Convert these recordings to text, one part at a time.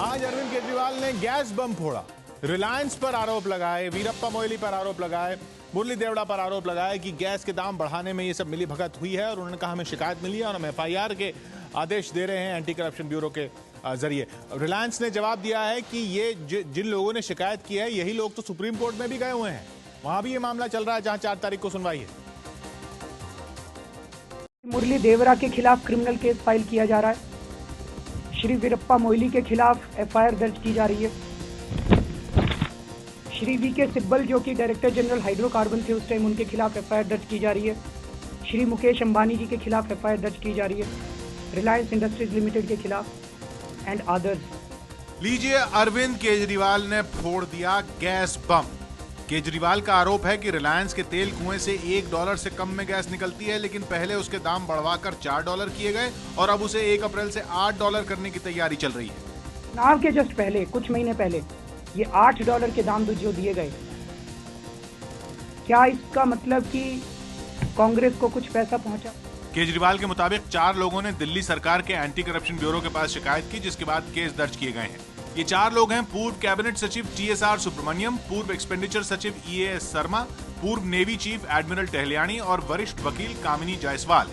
आज अरविंद केजरीवाल ने गैस बम फोड़ा, रिलायंस पर आरोप लगाए, वीरप्पा मोइली पर आरोप लगाए, मुरली देवड़ा पर आरोप लगाए कि गैस के दाम बढ़ाने में ये सब मिलीभगत हुई है। और उन्होंने कहा हमें शिकायत मिली है और हम एफआईआर के आदेश दे रहे हैं एंटी करप्शन ब्यूरो के जरिए। रिलायंस ने जवाब दिया है कि ये जिन लोगों ने शिकायत की है यही लोग तो सुप्रीम कोर्ट में भी गए हुए हैं, वहां भी ये मामला चल रहा है जहां 4 तारीख को सुनवाई है। मुरली देवरा के खिलाफ क्रिमिनल केस फाइल किया जा रहा है। श्री वीरप्पा मोइली के खिलाफ एफआईआर दर्ज की जा रही है। श्री वीके सिब्बल जो कि डायरेक्टर जनरल हाइड्रोकार्बन थे उस टाइम, उनके खिलाफ एफआईआर दर्ज की जा रही है। श्री मुकेश अंबानी जी के खिलाफ एफआईआर दर्ज की जा रही है, रिलायंस इंडस्ट्रीज लिमिटेड के खिलाफ एंड अदर्स। लीजिए, अरविंद केजरीवाल ने फोड़ दिया गैस बम। केजरीवाल का आरोप है कि रिलायंस के तेल कुएं से $1 से कम में गैस निकलती है, लेकिन पहले उसके दाम बढ़वाकर $4 किए गए और अब उसे 1 अप्रैल से $8 करने की तैयारी चल रही है। चुनाव के जस्ट पहले, कुछ महीने पहले, ये $8 के दाम जो दिए गए, क्या इसका मतलब कि कांग्रेस को कुछ पैसा पहुंचा? केजरीवाल के मुताबिक 4 लोगों ने दिल्ली सरकार के एंटी करप्शन ब्यूरो के पास शिकायत की, जिसके बाद केस दर्ज किए गए हैं। ये 4 लोग हैं पूर्व कैबिनेट सचिव TSR सुब्रमण्यम, पूर्व एक्सपेंडिचर सचिव EAS शर्मा, पूर्व नेवी चीफ एडमिरल टहलियानी और वरिष्ठ वकील कामिनी जायसवाल।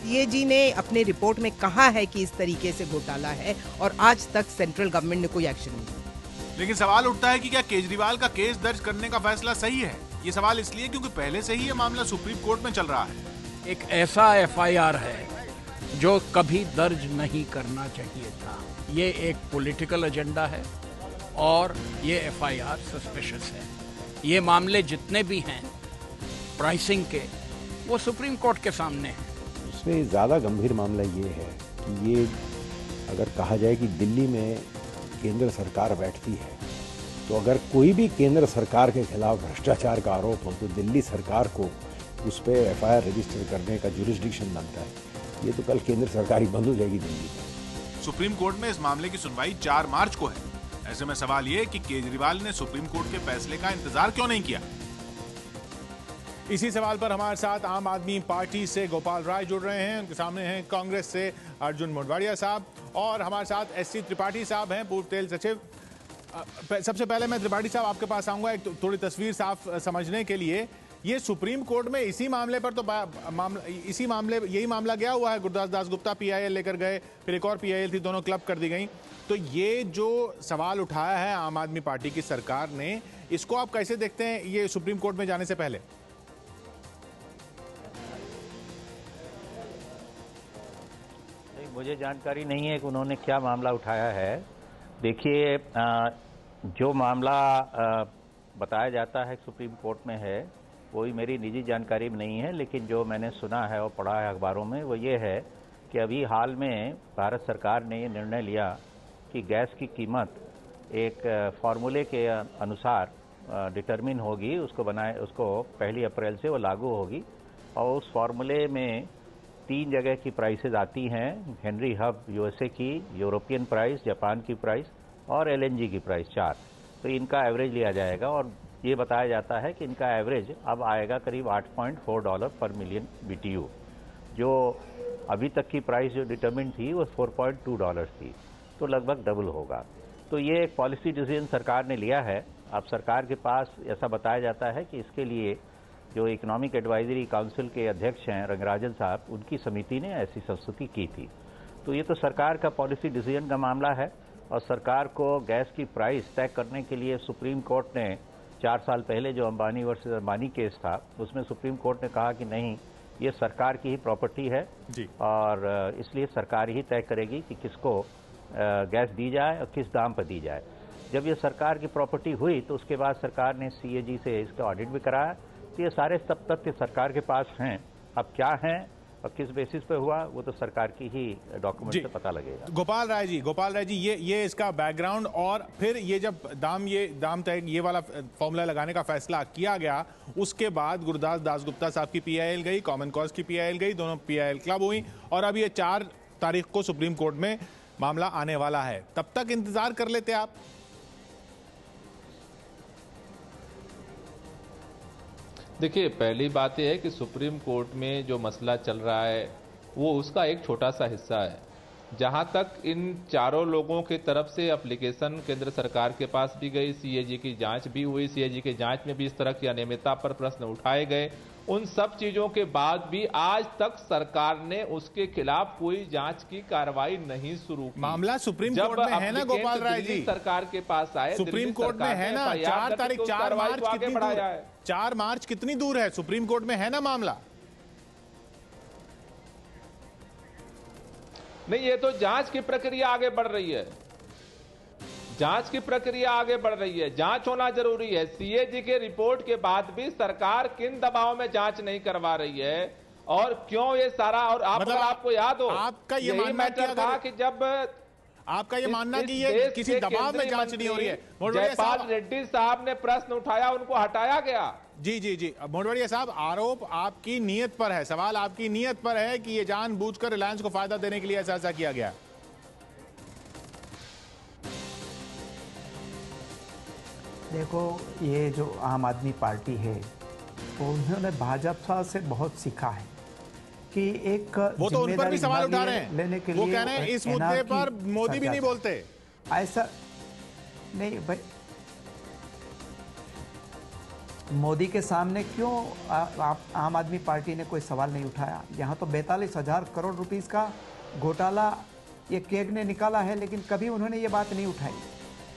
ये जी ने अपने रिपोर्ट में कहा है कि इस तरीके से घोटाला है और आज तक सेंट्रल गवर्नमेंट ने कोई एक्शन नहीं लिया। लेकिन सवाल उठता है कि क्या केजरीवाल का केस दर्ज करने का फैसला सही है? ये सवाल इसलिए क्योंकि पहले से ही ये मामला सुप्रीम कोर्ट में चल रहा है। एक ऐसा एफआईआर है जो कभी दर्ज नहीं करना चाहिए था। ये एक पॉलिटिकल एजेंडा है और ये एफआईआर सस्पिशियस है। ये मामले जितने भी हैं प्राइसिंग के, वो सुप्रीम कोर्ट के सामने हैं। उसमें ज़्यादा गंभीर मामला ये है कि ये अगर कहा जाए कि दिल्ली में केंद्र सरकार बैठती है, तो अगर कोई भी केंद्र सरकार के खिलाफ भ्रष्टाचार का आरोप हो तो दिल्ली सरकार को उस पर एफआईआर रजिस्टर करने का जुरिस्डिक्शन बनता है। ये तो कल केंद्र सरकार ही बंद हो जाएगी दिल्ली में। सुप्रीम कोर्ट में इस मामले की सुनवाई 4 मार्च को है। ऐसे में सवाल ये कि केजरीवाल ने सुप्रीम कोर्ट के फैसले का इंतजार क्यों नहीं किया? इसी सवाल पर हमारे साथ आम आदमी पार्टी से गोपाल राय जुड़ रहे हैं, उनके सामने हैं कांग्रेस से अर्जुन मोढवाडिया साहब और हमारे साथ SC त्रिपाठी साहब हैं, पूर्व तेल सचिव। सबसे पहले मैं त्रिपाठी साहब आपके पास आऊंगा एक थोड़ी तस्वीर साफ समझने के लिए। ये सुप्रीम कोर्ट में इसी मामले पर तो यही मामला गया हुआ है। गुरदास दासगुप्ता PIL लेकर गए, फिर एक और PIL थी, दोनों क्लब कर दी गई। तो ये जो सवाल उठाया है आम आदमी पार्टी की सरकार ने, इसको आप कैसे देखते हैं ये सुप्रीम कोर्ट में जाने से पहले? मुझे जानकारी नहीं है कि उन्होंने क्या मामला उठाया है। देखिए, जो मामला बताया जाता है सुप्रीम कोर्ट में है, वही मेरी निजी जानकारी में नहीं है, लेकिन जो मैंने सुना है और पढ़ा है अखबारों में वो ये है कि अभी हाल में भारत सरकार ने ये निर्णय लिया कि गैस की कीमत एक फार्मूले के अनुसार डिटरमिन होगी, उसको 1 अप्रैल से वो लागू होगी। और उस फार्मूले में 3 जगह की प्राइसेस आती हैं, हेनरी हब USA की, यूरोपियन प्राइस, जापान की प्राइस और LNG की प्राइस 4। तो इनका एवरेज लिया जाएगा और ये बताया जाता है कि इनका एवरेज अब आएगा करीब $8.4 पर मिलियन BTU। जो अभी तक की प्राइस जो डिटरमिन थी वो $4.2 थी, तो लगभग डबल होगा। तो ये एक पॉलिसी डिसीजन सरकार ने लिया है। अब सरकार के पास ऐसा बताया जाता है कि इसके लिए जो इकोनॉमिक एडवाइजरी काउंसिल के अध्यक्ष हैं रंगराजन साहब, उनकी समिति ने ऐसी संस्तुति की थी। तो ये तो सरकार का पॉलिसी डिसीजन का मामला है और सरकार को गैस की प्राइस तय करने के लिए सुप्रीम कोर्ट ने 4 साल पहले जो अंबानी वर्सेस अंबानी केस था, उसमें सुप्रीम कोर्ट ने कहा कि नहीं, ये सरकार की ही प्रॉपर्टी है जी, और इसलिए सरकार ही तय करेगी कि किसको गैस दी जाए और किस दाम पर दी जाए। जब ये सरकार की प्रॉपर्टी हुई तो उसके बाद सरकार ने CAG से इसका ऑडिट भी कराया। तो ये सारे सब तथ्य सरकार के पास हैं। अब क्या हैं और किस बेसिस पे हुआ वो तो सरकार की ही डॉक्यूमेंट से पता लगेगा। गोपाल राय जी, ये इसका बैकग्राउंड, और फिर ये जब दाम तय ये वाला फॉर्मूला लगाने का फैसला किया गया, उसके बाद गुरदास दासगुप्ता साहब की PIL गई, कॉमन कॉज की PIL गई, दोनों PIL क्लब हुई और अब ये 4 तारीख को सुप्रीम कोर्ट में मामला आने वाला है। तब तक इंतजार कर लेते आप? देखिए, पहली बात यह है कि सुप्रीम कोर्ट में जो मसला चल रहा है वो उसका एक छोटा सा हिस्सा है। जहां तक इन चारों लोगों की तरफ से एप्लीकेशन केंद्र सरकार के पास भी गई, सीएजी की जांच भी हुई, सीएजी की जांच में भी इस तरह की अनियमितता पर प्रश्न उठाए गए, उन सब चीजों के बाद भी आज तक सरकार ने उसके खिलाफ कोई जांच की कार्रवाई नहीं शुरू की। मामला सुप्रीम कोर्ट में है ना गोपाल राय जी, सरकार के पास आए, सुप्रीम कोर्ट में है ना, 4 तारीख 4 मार्च कितनी दूर है? 4 मार्च कितनी दूर है? सुप्रीम कोर्ट में है ना मामला। नहीं, ये तो जांच की प्रक्रिया आगे बढ़ रही है, जांच की प्रक्रिया आगे बढ़ रही है, जांच होना जरूरी है। सीएजी के रिपोर्ट के बाद भी सरकार किन दबाव में जांच नहीं करवा रही है और क्यों ये सारा, और आप मतलब आपको याद हो, आपका ये मानना था कि जब आपका ये मानना कि ये किसी दबाव में जांच नहीं हो रही है। जयपाल रेड्डी साहब ने प्रश्न उठाया, उनको हटाया गया। जी मोडवाडिया साहब, आरोप आपकी नीयत पर है, सवाल आपकी नीयत पर है कि ये जानबूझकर रिलायंस को फायदा देने के लिए ऐसा किया गया। देखो, ये जो आम आदमी पार्टी है वो उन्होंने भाजपा से बहुत सीखा है कि एक वो तो उन पर भी सवाल उठा रहे हैं, लेने के वो लिए कह रहे हैं इस मुद्दे पर मोदी भी नहीं बोलते। ऐसा नहीं भाई, मोदी के सामने क्यों आम आदमी पार्टी ने कोई सवाल नहीं उठाया? यहाँ तो 42,000 करोड़ रुपीस का घोटाला ये केग ने निकाला है, लेकिन कभी उन्होंने ये बात नहीं उठाई।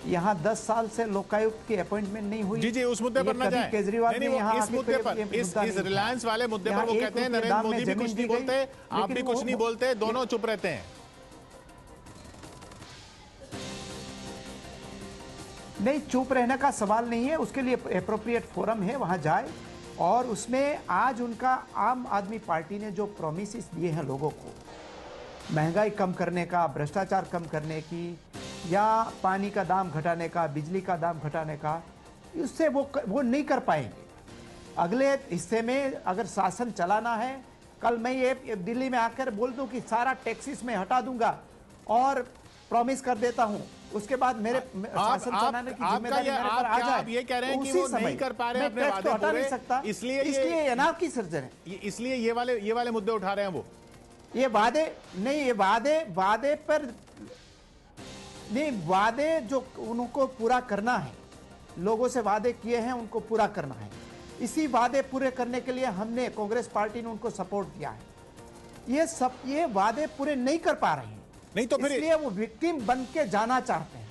यहाँ 10 साल से लोकायुक्त की अपॉइंटमेंट नहीं हुई। जी उस मुद्दे पर ना जाएं। केजरीवाल ने यहाँ इस मुद्दे पर, इस रिलायंस वाले मुद्दे पर वो कहते हैं नरेंद्र मोदी भी कुछ नहीं बोलते, आप भी कुछ नहीं बोलते, दोनों चुप रहते हैं। नहीं, चुप रहने का सवाल नहीं है, उसके लिए एप्रोप्रिएट फोरम है, वहां जाए। और उसमें आज उनका आम आदमी पार्टी ने जो प्रोमिसेस दिए हैं लोगों को, महंगाई कम करने का, भ्रष्टाचार कम करने की, या पानी का दाम घटाने का, बिजली का दाम घटाने का, उससे वो नहीं कर पाएंगे। अगले हिस्से में अगर शासन चलाना है, कल मैं ये दिल्ली में आकर बोल दूं कि सारा टैक्सेस में हटा दूंगा और प्रॉमिस कर देता हूं, उसके बाद मेरे शासन चलाने की जिम्मेदारी मेरे पर आ जाए। आप ये कह रहे हैं कि वो नहीं कर पा रहे हैं अपने वादे हटा नहीं सकता, इसलिए एनार्की सर्जन है, इसलिए ये वाले मुद्दे उठा रहे हैं। वो ये वादे नहीं, ये वादे पर नहीं, वादे जो उनको पूरा करना है, लोगों से वादे किए हैं उनको पूरा करना है। इसी वादे पूरे करने के लिए हमने, कांग्रेस पार्टी ने उनको सपोर्ट दिया है। ये वादे पूरे नहीं कर पा रहे हैं, नहीं तो फिर इसलिए वो विक्टिम बन के जाना चाहते हैं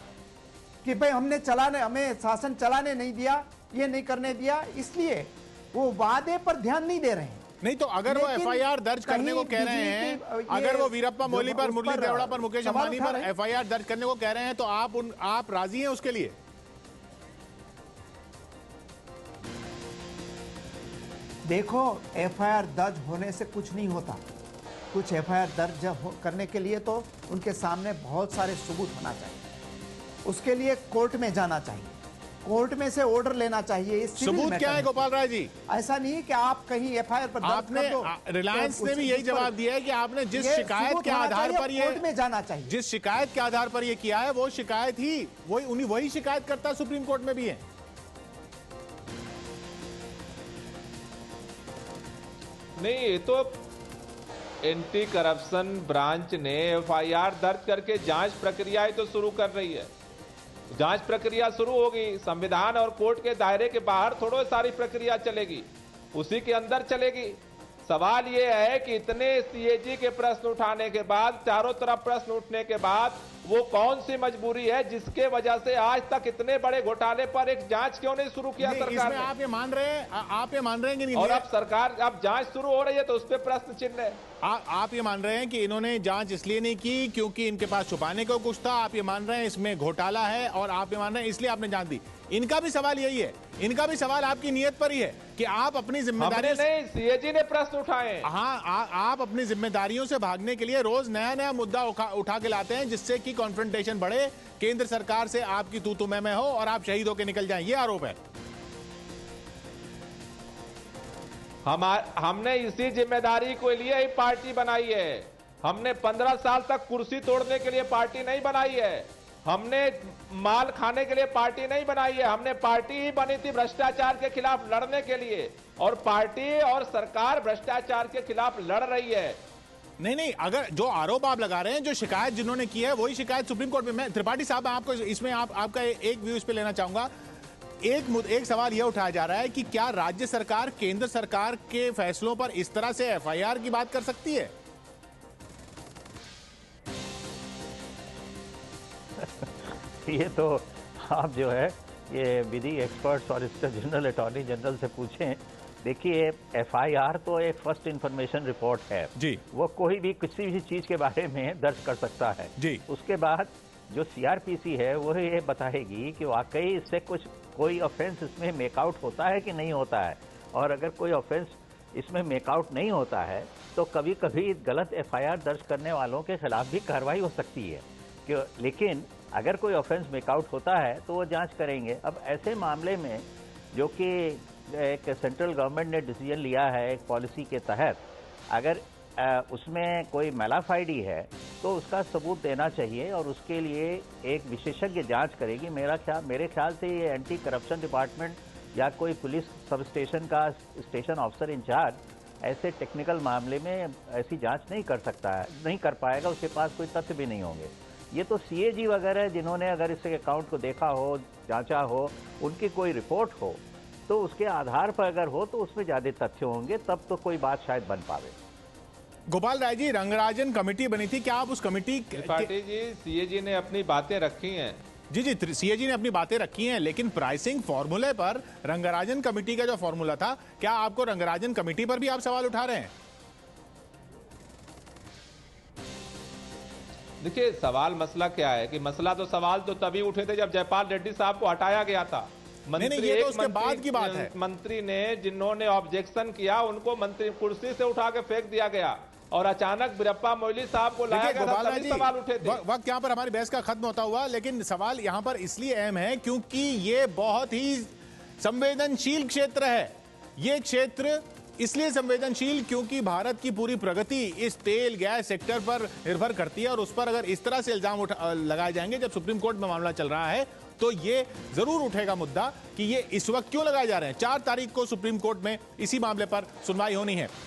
कि भाई हमें शासन चलाने नहीं दिया, ये नहीं करने दिया, इसलिए वो वादे पर ध्यान नहीं दे रहे हैं। नहीं तो अगर वो एफआईआर दर्ज करने को कह रहे हैं, अगर वो वीरप्पा मोइली पर, मुरली देवड़ा पर, मुकेश अंबानी पर एफआईआर दर्ज करने को कह रहे हैं, तो आप राजी हैं उसके लिए? देखो, एफआईआर दर्ज होने से कुछ नहीं होता। कुछ एफआईआर दर्ज करने के लिए तो उनके सामने बहुत सारे सबूत होना चाहिए, उसके लिए कोर्ट में जाना चाहिए, कोर्ट में से ऑर्डर लेना चाहिए। सबूत क्या है गोपाल राय जी? ऐसा नहीं है कि आप कहीं एफआईआर पर आपने, रिलायंस ने भी यही जवाब दिया है कि आपने जिस शिकायत के आधार पर ये कोर्ट में जाना चाहिए, जिस शिकायत के आधार पर ये किया है, वो शिकायत ही वही शिकायत करता सुप्रीम कोर्ट में भी है। नहीं, तो एंटी करप्शन ब्रांच ने एफआईआर दर्ज करके जांच प्रक्रिया तो शुरू कर रही है। जांच प्रक्रिया शुरू होगी, संविधान और कोर्ट के दायरे के बाहर थोड़ा सारी प्रक्रिया चलेगी, उसी के अंदर चलेगी। सवाल यह है कि इतने सीएजी के प्रश्न उठाने के बाद, चारों तरफ प्रश्न उठने के बाद, वो कौन सी मजबूरी है जिसके वजह से आज तक इतने बड़े घोटाले पर एक जांच क्यों नहीं शुरू किया सरकार ने? आप ये मान रहे हैं कि नहीं? और अब सरकार, अब जांच शुरू हो रही है तो उस पर प्रश्न चिन्ह है। आप ये मान रहे हैं कि इन्होंने जांच इसलिए नहीं की क्योंकि इनके पास छुपाने को कुछ था? आप ये मान रहे हैं इसमें घोटाला है और आप ये मान रहे हैं इसलिए आपने जांच दी? इनका भी सवाल यही है, इनका भी सवाल आपकी नीयत पर ही है कि आप अपनी जिम्मेदारी नहीं, सीएजी ने प्रश्न उठाए। हाँ, आप अपनी जिम्मेदारियों से भागने के लिए रोज नया मुद्दा उठा के लाते हैं, जिससे कि कॉन्फ्रंटेशन बढ़े, केंद्र सरकार से आपकी तू मैं हो और आप शहीद होकर निकल जाएं। ये आरोप है। हमने इसी जिम्मेदारी को लिए ही पार्टी बनाई है। हमने 15 साल तक कुर्सी तोड़ने के लिए पार्टी नहीं बनाई है, हमने माल खाने के लिए पार्टी नहीं बनाई है। हमने पार्टी ही बनी थी भ्रष्टाचार के खिलाफ लड़ने के लिए, और पार्टी और सरकार भ्रष्टाचार के खिलाफ लड़ रही है। नहीं, अगर जो आरोप आप लगा रहे हैं, जो शिकायत जिन्होंने की है वही शिकायत सुप्रीम कोर्ट में। मैं त्रिपाठी साहब आपको इसमें आपका एक व्यू इस पे लेना चाहूंगा। एक सवाल यह उठाया जा रहा है कि क्या राज्य सरकार केंद्र सरकार के फैसलों पर इस तरह से एफआईआर की बात कर सकती है? ये तो आप जो है ये विधि एक्सपर्ट्स और इसका जनरल अटॉर्नी जनरल से पूछें। देखिए, एफआईआर तो एक फर्स्ट इंफॉर्मेशन रिपोर्ट है जी, वो कोई भी किसी भी चीज के बारे में दर्ज कर सकता है जी। उसके बाद जो सीआरपीसी है वो ये बताएगी कि वाकई इससे कोई ऑफेंस इसमें मेकआउट होता है कि नहीं होता है, और अगर कोई ऑफेंस इसमें मेकआउट नहीं होता है तो कभी कभी गलत एफआईआर दर्ज करने वालों के खिलाफ भी कार्रवाई हो सकती है। लेकिन अगर कोई ऑफेंस मेकआउट होता है तो वो जांच करेंगे। अब ऐसे मामले में जो कि एक सेंट्रल गवर्नमेंट ने डिसीजन लिया है एक पॉलिसी के तहत, अगर उसमें कोई मैलाफाइडी है तो उसका सबूत देना चाहिए और उसके लिए एक विशेषज्ञ जांच करेगी। मेरे ख्याल से ये एंटी करप्शन डिपार्टमेंट या कोई पुलिस सब स्टेशन का स्टेशन ऑफिसर इंचार्ज ऐसे टेक्निकल मामले में ऐसी जांच नहीं कर सकता है, नहीं कर पाएगा, उसके पास कोई तथ्य भी नहीं होंगे। ये तो सीएजी वगैरह जिन्होंने अगर इस अकाउंट को देखा हो, जांचा हो, उनकी कोई रिपोर्ट हो तो उसके आधार पर अगर हो तो उसमें ज्यादा तथ्य होंगे, तब तो कोई बात शायद बन पावे। गोपाल राय जी, रंगराजन कमेटी बनी थी, क्या आप उस कमेटी त्रिपाठी जी, सीएजी ने अपनी बातें रखी हैं। जी, सीएजी ने अपनी बातें रखी हैं, लेकिन प्राइसिंग फॉर्मूले पर रंगराजन कमेटी का जो फॉर्मूला था, क्या आपको रंगराजन कमेटी पर भी आप सवाल उठा रहे हैं? देखिए, सवाल मसला क्या है कि सवाल तो तभी उठे थे जब जयपाल रेड्डी साहब को हटाया गया था। नहीं, ये तो उसके बाद की बात है। मंत्री ने जिन्होंने ऑब्जेक्शन किया उनको मंत्री कुर्सी से उठा के फेंक दिया गया और अचानक बीरप्पा मोइली साहब को लाया गया था, तभी सवाल उठे थे। वक्त यहाँ पर हमारी बहस का खत्म होता हुआ, लेकिन सवाल यहाँ पर इसलिए अहम है क्योंकि ये बहुत ही संवेदनशील क्षेत्र है। ये क्षेत्र इसलिए संवेदनशील क्योंकि भारत की पूरी प्रगति इस तेल गैस सेक्टर पर निर्भर करती है, और उस पर अगर इस तरह से इल्जाम लगाए जाएंगे जब सुप्रीम कोर्ट में मामला चल रहा है तो ये जरूर उठेगा मुद्दा कि ये इस वक्त क्यों लगाए जा रहे हैं। 4 तारीख को सुप्रीम कोर्ट में इसी मामले पर सुनवाई होनी है।